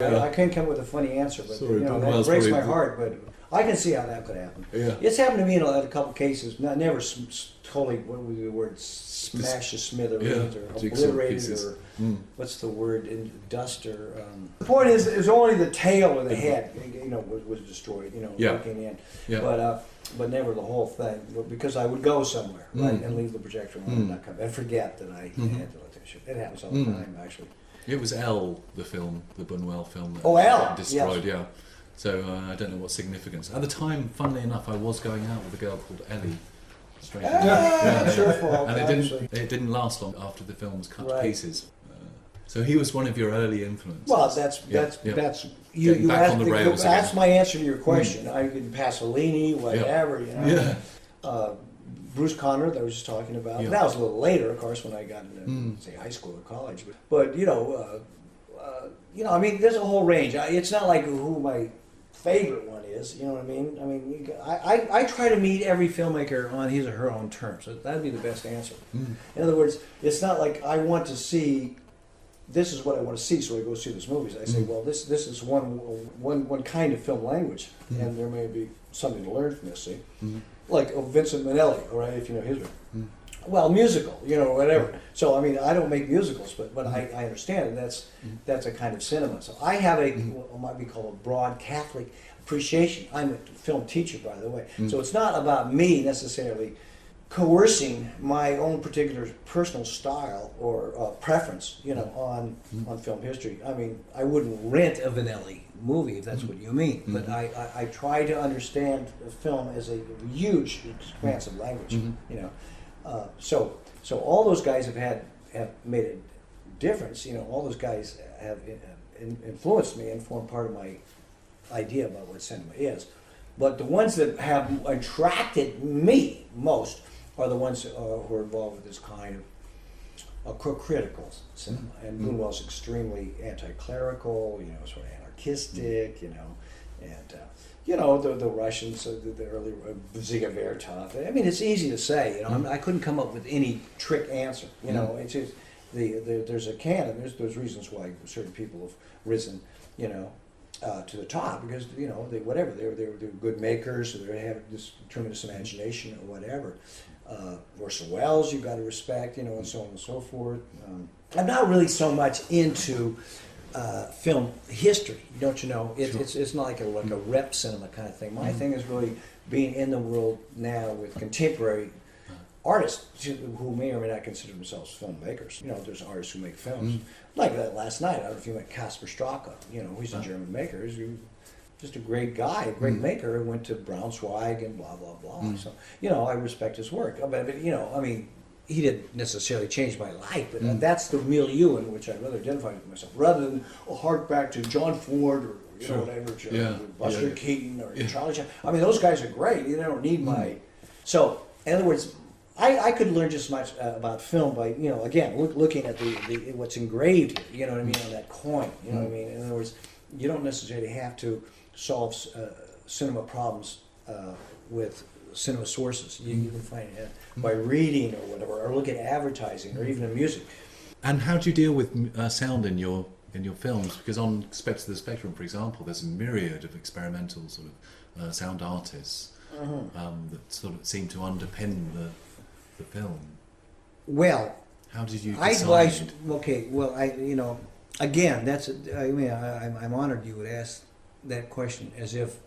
I can't come up with a funny answer, but Sorry, that breaks my heart. But I can see how that could happen. Yeah. It's happened to me in a couple cases. Never totally. What was the word? Smash to smithereens or obliterated or what's the word? Dust or. The point is only the tail of the head. Was destroyed. Looking in. Yeah. But never the whole thing. Because I would go somewhere right and leave the projector on and not come and forget that I had to let that shit. It happens all the time actually. It was Elle, the film, the Buñuel film that Elle destroyed, yes. yeah. So I don't know what significance. At the time, funnily enough, I was going out with a girl called Ellie. Strangely. It's your fault. And it didn't last long after the film was cut to pieces. So he was one of your early influences. Well, that's you back asked on the me, rails that's again. my answer to your question. I could Pasolini, whatever, Bruce Conrad, that I was just talking about. That was a little later, of course, when I got into say high school or college. But I mean, there's a whole range. It's not like who my favorite one is. You know what I mean? I mean, I try to meet every filmmaker on his or her own terms. So that'd be the best answer. In other words, it's not like I want to see. This is what I want to see, so I go see these movies. I say, well, this is one kind of film language, and there may be something to learn from this. See, like Vincent Minnelli, all right, if you know his work. Well, musical, whatever. So I mean, I don't make musicals, but I understand it. That's a kind of cinema. So I have what might be called a broad Catholic appreciation. I'm a film teacher, by the way, so it's not about me necessarily coercing my own particular personal style or preference, on film history. I mean, I wouldn't rent a Vanelli movie if that's what you mean, but I try to understand film as a huge, expansive language. So all those guys have made a difference. All those guys have influenced me and formed part of my idea about what cinema is. But the ones that have attracted me most are the ones who are involved with this kind of critical cinema. And Buñuel's extremely anti-clerical, sort of anarchistic, and the Russians, the early Ziga Vertov. I mean, it's easy to say. I couldn't come up with any trick answer. It's just there's a canon. There's reasons why certain people have risen, to the top because they're good makers, or they have this tremendous imagination or whatever. Orson Welles, you've got to respect, and so on and so forth. I'm not really so much into film history, don't you know? It's not like a rep cinema kind of thing. My thing is really being in the world now with contemporary artists who may or may not consider themselves filmmakers. There's artists who make films. Like that last night, I don't know if you met Kasper Straka. He's a German maker. He's just a great guy, a great maker who went to Braunschweig and blah, blah, blah. So, I respect his work. But I mean, he didn't necessarily change my life, but that's the milieu in which I'd rather identify with myself, rather than hark back to John Ford or whatever, Buster Keaton or Charlie Chaplin. I mean, those guys are great. They don't need my... So, in other words, I could learn just as much about film by, again, looking at the what's engraved here, on that coin, what I mean? In other words, you don't necessarily have to solve cinema problems with cinema sources. You can find it by reading or whatever, or look at advertising, or even in music. And how do you deal with sound in your films? Because on Spectre of the Spectrum, for example, there's a myriad of experimental sort of sound artists that sort of seem to underpin the film. Well, how did you decide? Again, I'm honored you would ask that question as if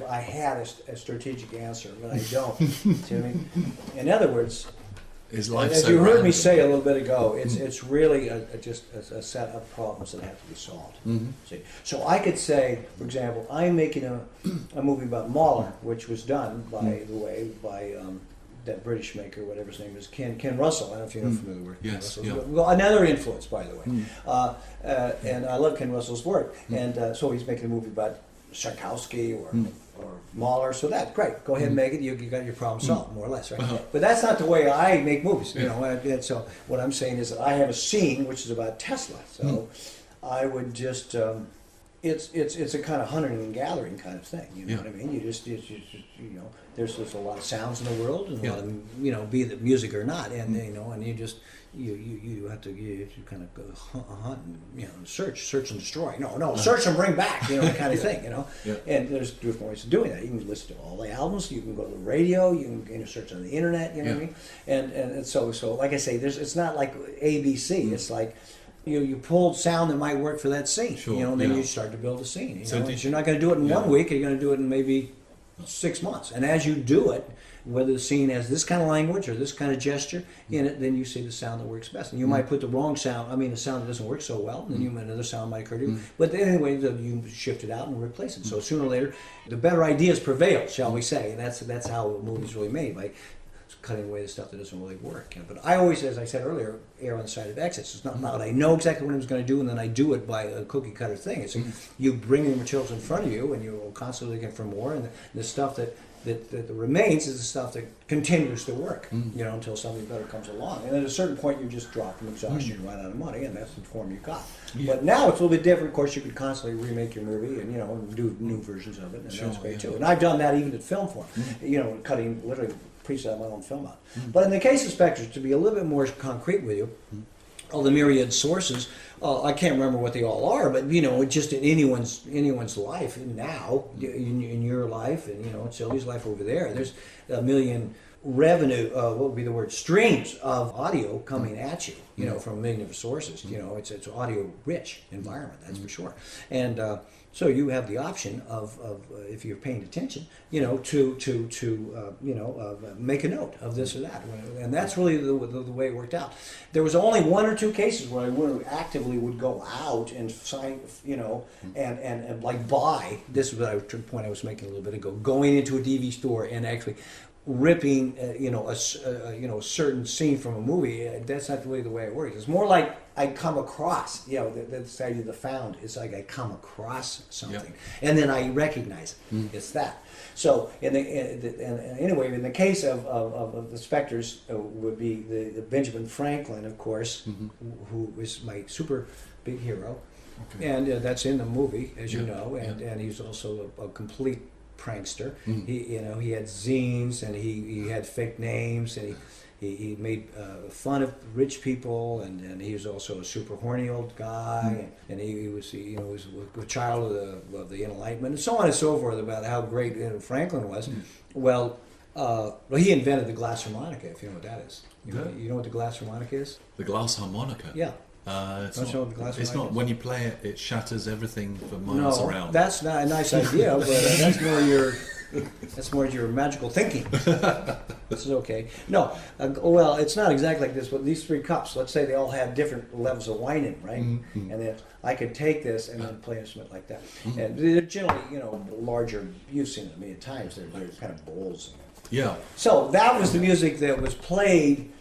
I had a strategic answer, but I don't. See what I mean? In other words, as you heard me say a little bit ago, it's really just a set of problems that have to be solved. See? So I could say, for example, I'm making a movie about Mahler, which was done, by the way, by that British maker, whatever his name is, Ken Russell. I don't know if you're familiar with Ken Russell. Yeah. Well, another influence, by the way. And I love Ken Russell's work. And so he's making a movie about Tchaikovsky or Mahler. So that's great. Go ahead and make it. You got your problem solved, more or less, right? But that's not the way I make movies. And so what I'm saying is that I have a scene which is about Tesla. So I would just it's a kind of hunting and gathering kind of thing. You know Yeah. what I mean? You just there's a lot of sounds in the world, and a Yeah. lot of be it music or not, and and you just you have to kind of go hunt and search and destroy. No, search and bring back, that kind of thing. Yeah. And there's different ways of doing that. You can listen to all the albums. You can go to the radio. You can search on the internet. You know what I mean? And so like I say, it's not like ABC. It's like you pulled sound that might work for that scene. Sure, And then you start to build a scene. So you're not going to do it in 1 week. You're going to do it in maybe 6 months. And as you do it, whether the scene has this kind of language or this kind of gesture in it, then you see the sound that works best. And you might put the wrong sound, a sound that doesn't work so well, and then another sound might occur to you. But anyway, you shift it out and replace it. So sooner or later, the better ideas prevail, shall we say. And that's how a movie's really made, by cutting away the stuff that doesn't really work. But I always, as I said earlier, err on the side of excess. It's not about I know exactly what I was going to do, and then I do it by a cookie cutter thing. It's you bring the materials in front of you, and you're constantly looking for more, and the stuff that remains is the stuff that continues to work, until something better comes along. And at a certain point, you just drop from exhaustion, you run out of money, and that's the form you got. Yeah. But now it's a little bit different. Of course, you could constantly remake your movie and and do new versions of it, and that's great too. And I've done that even at film form, cutting literally pieces out of my own film out. But in the case of Spectres, to be a little bit more concrete with you, all the myriad sources, I can't remember what they all are, but just in anyone's life now, in your life, and in Sylvie's life over there's a million revenue. What would be the word? Streams of audio coming at you, from a million different sources. It's audio rich environment, that's for sure. And so you have the option of if you're paying attention, to make a note of this or that, and that's really the way it worked out. There was only 1 or 2 cases where I actively would go out and sign, and like buy. This is the point I was making a little bit ago. Going into a DV store and actually ripping, a certain scene from a movie. That's not really the way it works. It's more like I come across, that's idea of the found. It's like I come across something, and then I recognize it. It's that. So, anyway, in the case of the Spectres, would be the Benjamin Franklin, of course, who is my super big hero, and that's in the movie, as you know, and he's also a complete prankster. He had zines, and he had fake names, and he made fun of rich people, and he was also a super horny old guy, and he was was a child of the Enlightenment, and so on and so forth, about how great Franklin was. Well, he invented the glass harmonica, if you know what that is. You know what the glass harmonica is? The glass harmonica? Yeah. It's not when you play it, it shatters everything for miles around. That's not a nice idea, but that's more your magical thinking. This is okay. No, well, it's not exactly like this, but these 3 cups, let's say they all have different levels of wine in them, right? And then I could take this and then play an instrument like that. And they're generally, larger. You've seen it a million times. They're kind of bowls. Yeah. So that was the music that was played.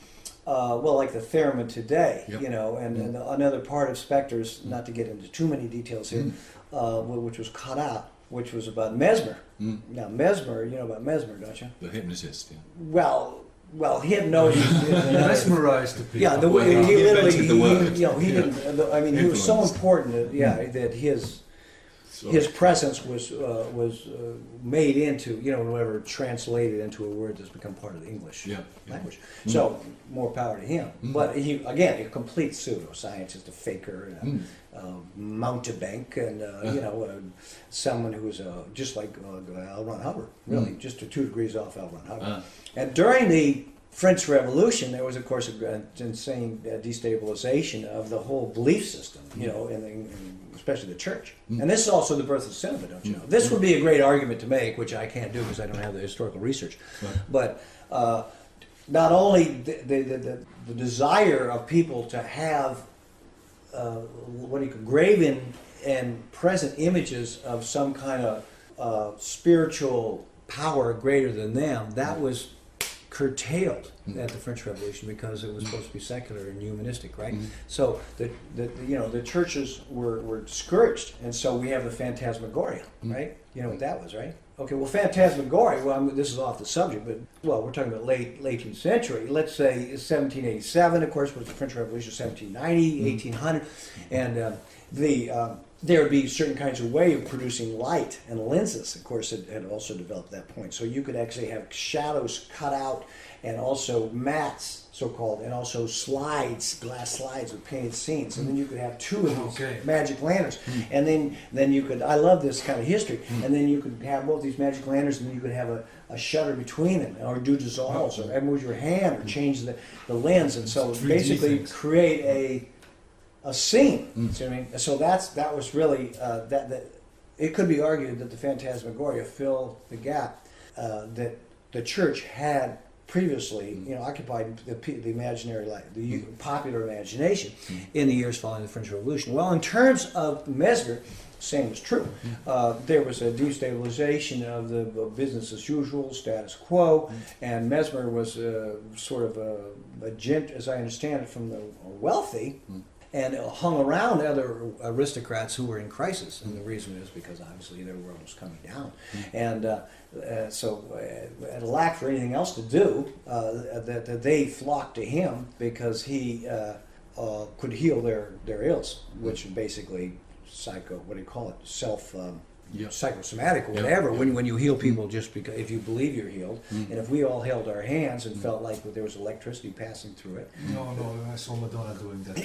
Like the theremin today, and another part of Spectres, not to get into too many details here, which was cut out, which was about Mesmer. Now, Mesmer, you know about Mesmer, don't you? The hypnotist, yeah. Well, hypnosis. Mesmerized the people. Yeah, he literally, he didn't. He was so Influenced. important that his presence was made into, whatever, translated into a word that's become part of the English language. So, more power to him. But he, again, a complete pseudoscientist, a faker, a mountebank, and, someone who's just like L. Ron Hubbard, really, just 2 degrees off L. Ron Hubbard. And during the French Revolution, there was, of course, an insane destabilization of the whole belief system, especially the church. And this is also the birth of cinema, don't you know? This would be a great argument to make, which I can't do because I don't have the historical research. But not only the desire of people to have graven and present images of some kind of spiritual power greater than them, that was curtailed at the French Revolution because it was supposed to be secular and humanistic, right? So the churches were discouraged, and so we have the Phantasmagoria, right? You know what that was, right? Okay, well, Phantasmagoria, this is off the subject, but, we're talking about late 18th century. Let's say 1787, of course, was the French Revolution, 1790, 1800, and there would be certain kinds of way of producing light, and lenses, of course, had also developed at that point. So you could actually have shadows cut out, and also mats, so-called, and also slides, glass slides with painted scenes. And then you could have two of these magic lanterns. And then you could, I love this kind of history, and then you could have both these magic lanterns, and then you could have a shutter between them, or do dissolves, or move your hand, or change the lens. And so basically create a scene. See what I mean? So that was really that. It could be argued that the Phantasmagoria filled the gap that the church had previously, occupied the imaginary life, the popular imagination in the years following the French Revolution. Well, in terms of Mesmer, same was true. There was a destabilization of the business as usual, status quo, and Mesmer was sort of a gent, as I understand it, from the wealthy. And hung around other aristocrats who were in crisis, and the reason is because obviously their world was coming down, and so at a lack for anything else to do, that they flocked to him because he could heal their ills, which are basically psychosomatic or whatever. When you heal people, just because if you believe you're healed, and if we all held our hands and felt like there was electricity passing through it. No, I saw Madonna doing that.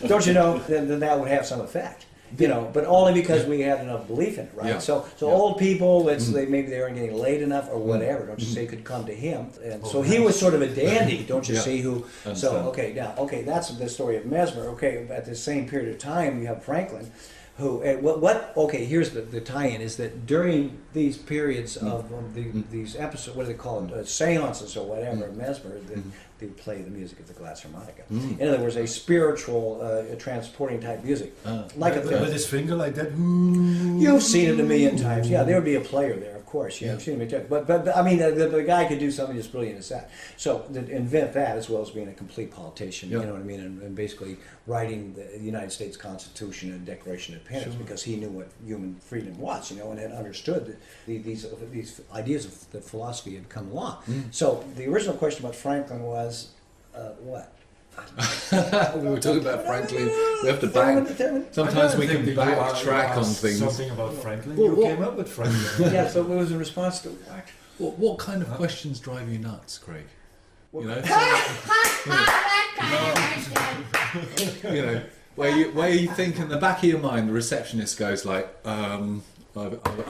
Don't you know? Then that would have some effect. But only because we had enough belief in it, right? So old people, maybe they weren't getting laid enough or whatever. Don't you say could come to him, and so he was sort of a dandy. Don't you see who? So that's the story of Mesmer. Okay, at the same period of time, you have Franklin. Who? Here's the tie-in: is that during these periods of these episodes, what do they call it? Seances or whatever, Mesmer, they play the music of the glass harmonica. In other words, a spiritual, transporting type music, with his finger like that. You've seen it a million times. Yeah, there would be a player there, of course. You've seen it. But I mean, the guy could do something as brilliant as that. So invent that as well as being a complete politician. You know what I mean? And basically writing the United States Constitution and Declaration of Independence because he knew what human freedom was, and had understood that these ideas of the philosophy had come along. So the original question about Franklin was what? We were talking about Franklin. We have to back. Sometimes we can backtrack on things. Something about Franklin. You came up with Franklin. Yeah. So it was in response to what? What kind of questions drive you nuts, Craig? Where you think in the back of your mind the receptionist goes like, I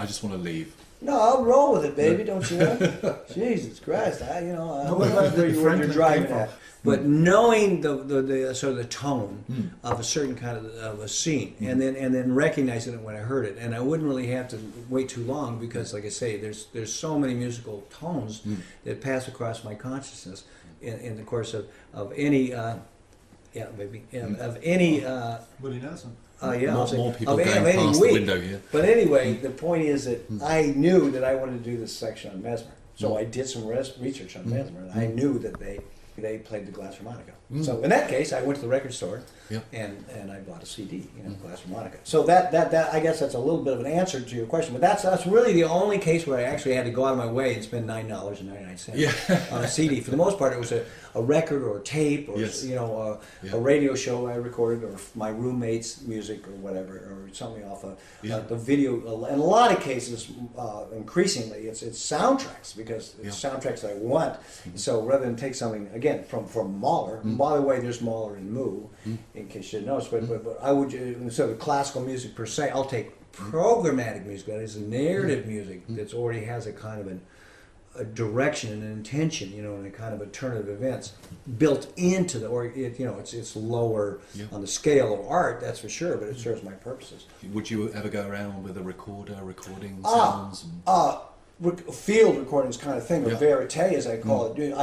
just want to leave. No, I'll roll with it, baby. Don't you know? Jesus Christ, I wonder where you're driving at. But knowing the sort of the tone of a certain kind of a scene, and then recognizing it when I heard it, and I wouldn't really have to wait too long because, like I say, there's so many musical tones that pass across my consciousness in the course of any of any. Willie Nelson. More people going past the window here. But anyway, the point is that I knew that I wanted to do this section on Mesmer, so I did some research on Mesmer, and I knew that they played the glass harmonica. So in that case, I went to the record store and I bought a CD, glass harmonica. So that I guess that's a little bit of an answer to your question, but that's really the only case where I actually had to go out of my way and spend $9.99 on a CD. For the most part, it was a record or a tape or a radio show I recorded, or my roommate's music or whatever, or something off the video. In a lot of cases, increasingly, it's soundtracks, because it's soundtracks that I want. So rather than take something again from Mahler. By the way, there's Mahler and Moo, in case you didn't notice. But I would, instead of classical music per se, I'll take programmatic music, that is narrative music that already has a kind of a direction and an intention, and a kind of a turn of events built into it's lower on the scale of art, that's for sure, but it serves my purposes. Would you ever go around with a recorder recording sounds? Field recordings kind of thing, or verite as I call it.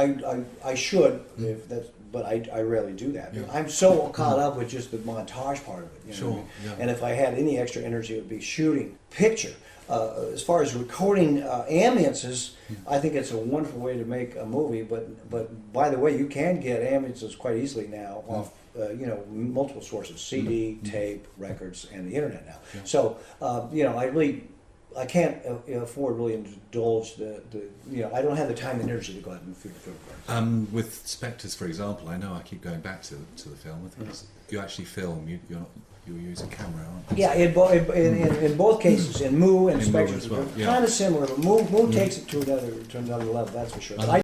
I should, if that's, but I rarely do that. I'm so caught up with just the montage part of it. You know what I mean? And if I had any extra energy, it would be shooting picture. As far as recording ambiences, I think it's a wonderful way to make a movie. But by the way, you can get ambiences quite easily now off multiple sources: CD, tape, records, and the internet now. So I really I can't afford really to indulge I don't have the time and energy to go out and film film. With Spectres, for example, I know I keep going back to the film. I think you actually film. You're using camera, aren't you? Yeah, in both cases, in Moo and In Moo Spectres, as well, they're yeah. kind of similar, but Moo takes it to another level. That's for sure. But